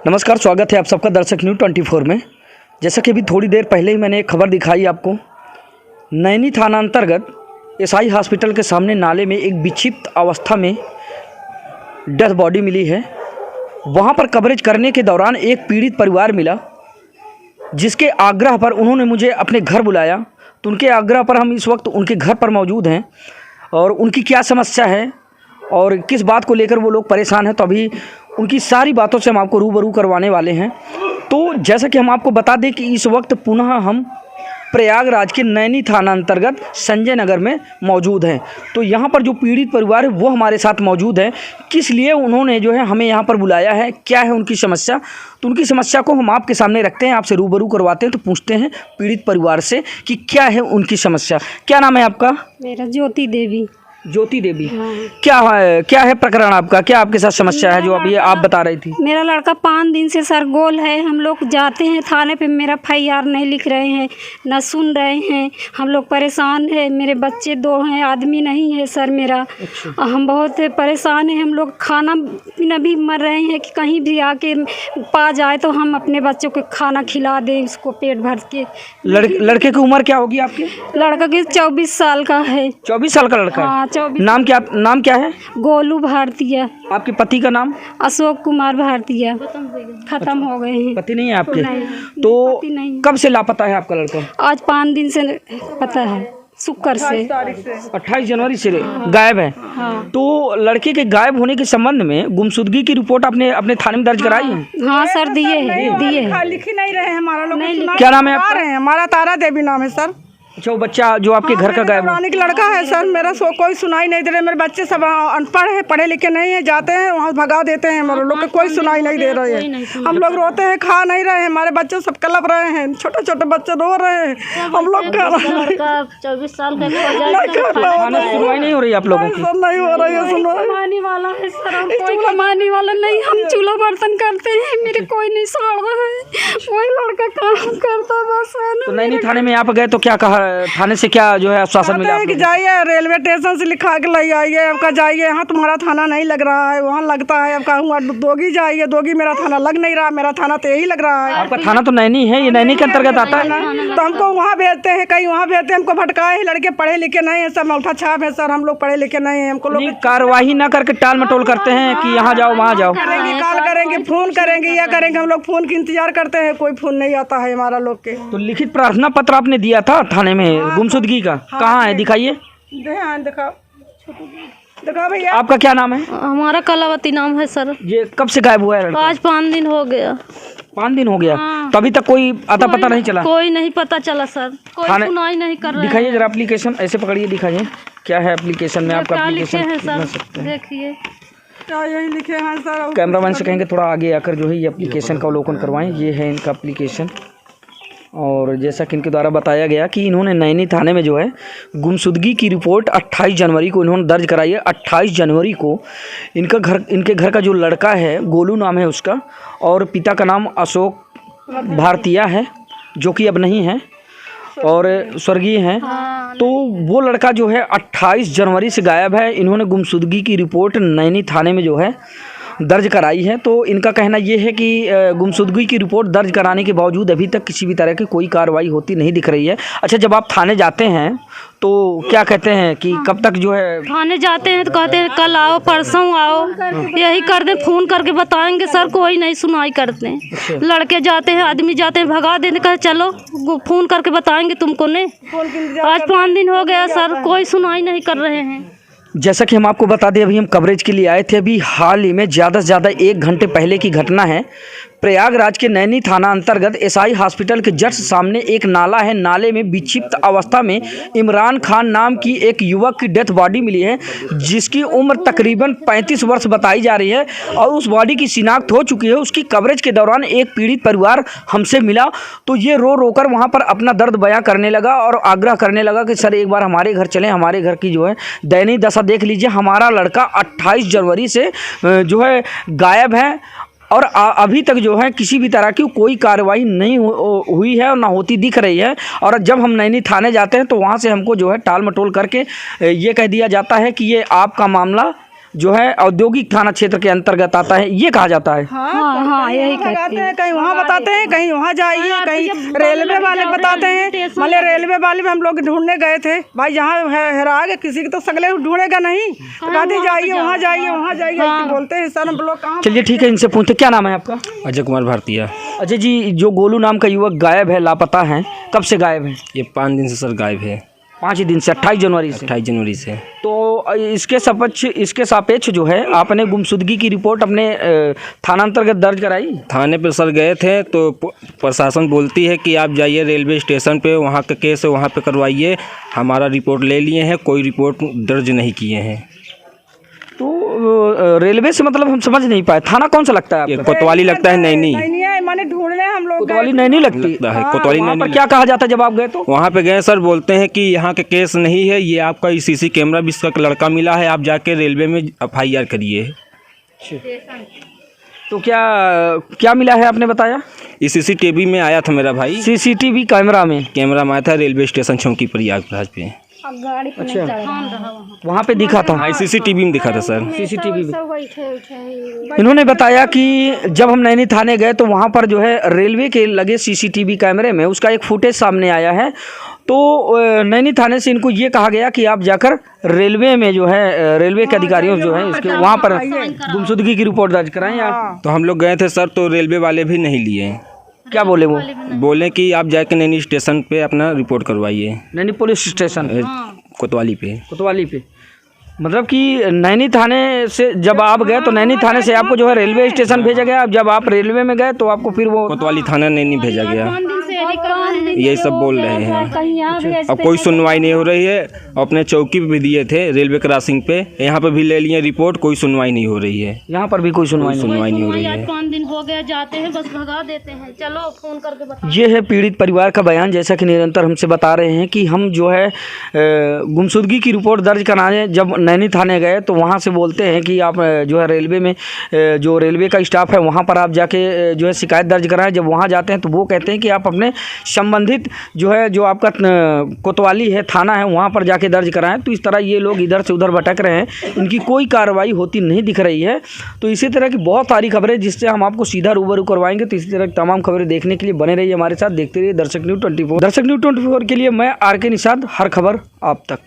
नमस्कार, स्वागत है आप सबका दर्शक न्यूज़ 24 में। जैसा कि अभी थोड़ी देर पहले ही मैंने एक खबर दिखाई आपको, नैनी थाना अंतर्गत एसआई हॉस्पिटल के सामने नाले में एक विक्षिप्त अवस्था में डेथ बॉडी मिली है। वहां पर कवरेज करने के दौरान एक पीड़ित परिवार मिला, जिसके आग्रह पर उन्होंने मुझे अपने घर बुलाया। तो उनके आग्रह पर हम इस वक्त उनके घर पर मौजूद हैं और उनकी क्या समस्या है और किस बात को लेकर वो लोग परेशान हैं, तो अभी उनकी सारी बातों से हम आपको रूबरू करवाने वाले हैं। तो जैसा कि हम आपको बता दें कि इस वक्त पुनः हम प्रयागराज के नैनी थाना अंतर्गत संजय नगर में मौजूद हैं। तो यहाँ पर जो पीड़ित परिवार है वो हमारे साथ मौजूद है। किस लिए उन्होंने जो है हमें यहाँ पर बुलाया है, क्या है उनकी समस्या, तो उनकी समस्या को हम आपके सामने रखते हैं, आपसे रूबरू करवाते हैं। तो पूछते हैं पीड़ित परिवार से कि क्या है उनकी समस्या। क्या नाम है आपका? मेरा ज्योति देवी। ज्योति देवी, क्या है प्रकरण आपका? क्या आपके साथ समस्या है जो अभी आप बता रही थी? मेरा लड़का 5 दिन से सर गोल है। हम लोग जाते हैं थाने पे, मेरा FIR नहीं लिख रहे हैं, न सुन रहे हैं। हम लोग परेशान हैं। मेरे बच्चे 2 हैं, आदमी नहीं है सर मेरा। हम बहुत परेशान हैं। हम लोग खाना पीना भी मर रहे हैं कि कहीं भी आके पा जाए तो हम अपने बच्चों को खाना खिला दें, उसको पेट भर के। लड़के की उम्र क्या होगी आपकी? लड़का के 24 साल का है। 24 साल का लड़का? हाँ, 24। नाम क्या है? गोलू भारतीय। आपके पति का नाम? अशोक कुमार भारतीय। खत्म हो गए हैं। पति नहीं है आपके? नहीं, तो पति नहीं। कब से लापता है आपका लड़का? आज 5 दिन से पता है, शुक्र से। 28 जनवरी से गायब है। हाँ। तो लड़के के गायब होने के संबंध में गुमशुदगी की रिपोर्ट आपने अपने थाने में दर्ज कराई है? हाँ सर, दिए हैं। लिखी नहीं रहे हमारा लोग। क्या नाम है आपका? हमारा तारा देवी नाम है सर। अच्छा, वो बच्चा जो आपके घर का गायब है? का लड़का है सर। मेरा कोई सुनाई नहीं दे रहे। मेरे बच्चे सब अनपढ़ है, पढ़े लिखे नहीं है, जाते हैं वहाँ भगा देते हैं। हमारे लोग कोई सुनाई नहीं दे रहे हैं। हम लोग रोते हैं, खा नहीं रहे हैं। हमारे बच्चे सब कलप रहे हैं, छोटे छोटे बच्चे रो रहे हैं। हम लोग 24 साल का सुनवाई नहीं हो रही आप लोगों की? नहीं हो रही है सुनवाई। कमाने वाला है सर, हम कोई कमाने वाला नहीं। हम चूल्हा बर्तन करते हैं, मेरे कोई नहीं सड़ रहा है। कोई लड़का काम करता बस है। तो नैनी थाने में आप गए तो क्या कहा थाने से, क्या जो है आश्वासन मिला? कि जाइए रेलवे स्टेशन से लिखा के ले आइए, आपका जाइए, यहाँ तुम्हारा थाना नहीं लग रहा है, वहाँ लगता है। आपका हुआ दोगी जाइए, दोगी मेरा थाना लग नहीं रहा, मेरा थाना तो यही लग रहा है। आपका थाना तो नैनी है, ये नैनी के अंतर्गत आता है। तो हमको वहाँ भेजते हैं, कहीं वहाँ भेजते हैं। हमको भटकाए हैं, लड़के पढ़े लिखे नहीं है सर, मौठा छाप है सर। हम लोग पढ़े लिखे नहीं है। हमको लोग कार्रवाई ना करके टाल मटोल करते हैं कि यहाँ जाओ वहाँ जाओ। करेंगे, कॉल करेंगे, फोन करेंगे, या करेंगे। हम लोग फोन की इंतजार करते हैं, कोई फोन नहीं आता है हमारा लोग के। तो लिखित प्रार्थना पत्र आपने दिया था थाने में गुमशुदगी का? कहाँ है, दिखाइए। दिखाओ भैया। आपका क्या नाम है? हमारा कलावती नाम है सर। ये कब से गायब हुआ है लड़का? आज 5 दिन हो गया। 5 दिन हो गया? हाँ। तो अभी तक कोई अता पता नहीं चला? कोई नहीं पता चला सर, कोई सुनाई नहीं कर रहा है। दिखाइए जरा एप्लीकेशन, ऐसे पकड़िए, दिखाइए क्या है एप्लीकेशन में आपका। क्या लिखे हैं एप्लीकेशन सर, देखिए। क्या यही लिखे हैं सर? कैमरामैन से कहेंगे थोड़ा आगे आकर जो है ये एप्लीकेशन का अवलोकन करवाएं। ये है इनका एप्लीकेशन। और जैसा कि इनके द्वारा बताया गया कि इन्होंने नैनी थाने में जो है गुमशुदगी की रिपोर्ट 28 जनवरी को इन्होंने दर्ज कराई है। 28 जनवरी को इनके घर का जो लड़का है, गोलू नाम है उसका, और पिता का नाम अशोक भारतीय है, जो कि अब नहीं है और स्वर्गीय हैं। तो वो लड़का जो है 28 जनवरी से गायब है। इन्होंने गुमशुदगी की रिपोर्ट नैनी थाने में जो है दर्ज कराई है। तो इनका कहना ये है कि गुमशुदगी की रिपोर्ट दर्ज कराने के बावजूद अभी तक किसी भी तरह की कोई कार्रवाई होती नहीं दिख रही है। अच्छा, जब आप थाने जाते हैं तो क्या कहते हैं कि कब तक जो है? थाने जाते हैं तो कहते हैं कल आओ, परसों आओ, यही कर दे, फोन करके बताएंगे सर, कोई नहीं सुनाई करते हैं। लड़के जाते हैं, आदमी जाते हैं, भगा देते, कहे चलो फोन करके बताएंगे तुमको। नहीं, आज 5 दिन हो गया सर, कोई सुनाई नहीं कर रहे हैं। जैसा कि हम आपको बता दें, अभी हम कवरेज के लिए आए थे। अभी हाल ही में ज़्यादा से ज़्यादा 1 घंटे पहले की घटना है। प्रयागराज के नैनी थाना अंतर्गत एसआई हॉस्पिटल के जस्ट सामने एक नाला है। नाले में विक्षिप्त अवस्था में इमरान खान नाम की एक युवक की डेथ बॉडी मिली है, जिसकी उम्र तकरीबन 35 वर्ष बताई जा रही है और उस बॉडी की शिनाख्त हो चुकी है। उसकी कवरेज के दौरान एक पीड़ित परिवार हमसे मिला, तो ये रो रो कर वहाँ पर अपना दर्द बयां करने लगा और आग्रह करने लगा कि सर एक बार हमारे घर चलें, हमारे घर की जो है दयनीय दशा देख लीजिए। हमारा लड़का 28 जनवरी से जो है गायब है और अभी तक जो है किसी भी तरह की कोई कार्रवाई नहीं हुई है और ना होती दिख रही है। और जब हम नैनी थाने जाते हैं तो वहाँ से हमको जो है टाल मटोल करके ये कह दिया जाता है कि ये आपका मामला जो है औद्योगिक थाना क्षेत्र के अंतर्गत आता है, ये कहा जाता है। हाँ यही लगाते हैं, कहीं वहाँ बताते हैं, कहीं वहाँ जाइए, कहीं रेलवे वाले बताते हैं। मतलब रेलवे वाले में हम लोग ढूंढने गए थे, भाई जहाँ हेरा गए किसी की तो सगले ढूंढेगा नहीं, कहते जाइए वहाँ जाइए वहाँ जाइए, ऐसे बोलते हैं सर। हम लोग कहाँ। चलिए ठीक है, इनसे पूछते क्या नाम है आपका? अजय कुमार भारतीय। अजय जी, जो गोलू नाम का युवक गायब है, लापता है, कब से गायब है? ये 5 दिन से सर गायब है। 5 दिन से, 28 जनवरी से। 28 जनवरी से। तो इसके सापेक्ष जो है आपने गुमशुदगी की रिपोर्ट अपने थाना अंतर्गत दर्ज कराई? थाने पे सर गए थे तो प्रशासन बोलती है कि आप जाइए रेलवे स्टेशन पे, वहाँ का केस है वहाँ पे करवाइए। हमारा रिपोर्ट ले लिए हैं, कोई रिपोर्ट दर्ज नहीं किए हैं। तो रेलवे से मतलब हम समझ नहीं पाए, थाना कौन सा लगता है ये आपका? कोतवाली लगता है, नैनी। माने ढूंढने हम लोग कोतवाली नैनी लगती लगता है, कोतवाली वहाँ पर नैनी। क्या कहा जाता है जब आप गए तो? वहाँ पे गए सर, बोलते हैं कि यहाँ के केस नहीं है, ये आपका CC कैमरा भी इसका लड़का मिला है, आप जाके रेलवे में FIR करिए। तो क्या मिला है आपने बताया? इस CCTV में आया था मेरा भाई, CCTV कैमरा में कैमरा में आया था रेलवे स्टेशन चौकी प्रयागराज पे। अच्छा, वहाँ पे दिखा था? हाँ, CCTV में दिखा था सर। CCTV में इन्होंने बताया कि जब हम नैनी थाने गए तो वहाँ पर जो है रेलवे के लगे CCTV कैमरे में उसका एक फुटेज सामने आया है। तो नैनी थाने से इनको ये कहा गया कि आप जाकर रेलवे में जो है रेलवे के अधिकारियों जो है इसके वहाँ पर गुमशुदगी की रिपोर्ट दर्ज कराएं या तो हम लोग गए थे सर, तो रेलवे वाले भी नहीं लिए। क्या बोले वो? बोले कि आप जाके नैनी स्टेशन पे अपना रिपोर्ट करवाइए, नैनी पुलिस स्टेशन कोतवाली पे। कोतवाली पे मतलब कि नैनी थाने से जब आप गए तो नैनी थाने से आपको जो है रेलवे स्टेशन भेजा गया। अब जब आप रेलवे में गए तो आपको फिर वो कोतवाली थाना नैनी भेजा गया, यही सब बोल रहे हैं। अब कोई सुनवाई नहीं हो रही है। अपने चौकी पे भी दिए थे रेलवे क्रॉसिंग पे, यहाँ पे भी ले लिए रिपोर्ट, कोई सुनवाई नहीं हो रही है। यहाँ पर भी कोई सुनवाई नहीं हो रही है। 5 दिन हो गया, जाते हैं बस भगा देते हैं, चलो फोन करके बता। ये है पीड़ित परिवार का बयान। जैसा कि निरंतर हमसे बता रहे हैं कि हम जो है गुमशुदगी की रिपोर्ट दर्ज कराने जब नैनी थाने गए तो वहाँ से बोलते हैं कि आप जो है रेलवे में जो रेलवे का स्टाफ है वहाँ पर आप जाके जो है शिकायत दर्ज कराएं। जब वहाँ जाते हैं तो वो कहते हैं कि आप अपने संबंधित जो है जो आपका कोतवाली है थाना है वहाँ पर जाके दर्ज कराएं। तो इस तरह ये लोग इधर से उधर भटक रहे हैं, इनकी कोई कार्रवाई होती नहीं दिख रही है। तो इसी तरह की बहुत सारी खबरें जिससे हम आपको सीधा रूबरू करवाएंगे। तो इसी तरह की तमाम खबरें देखने के लिए बने रहिए हमारे साथ, देखते रहिए दर्शक न्यूज़ 24। दर्शक न्यूज़ 24 के लिए मैं RK निषाद, हर खबर आप तक।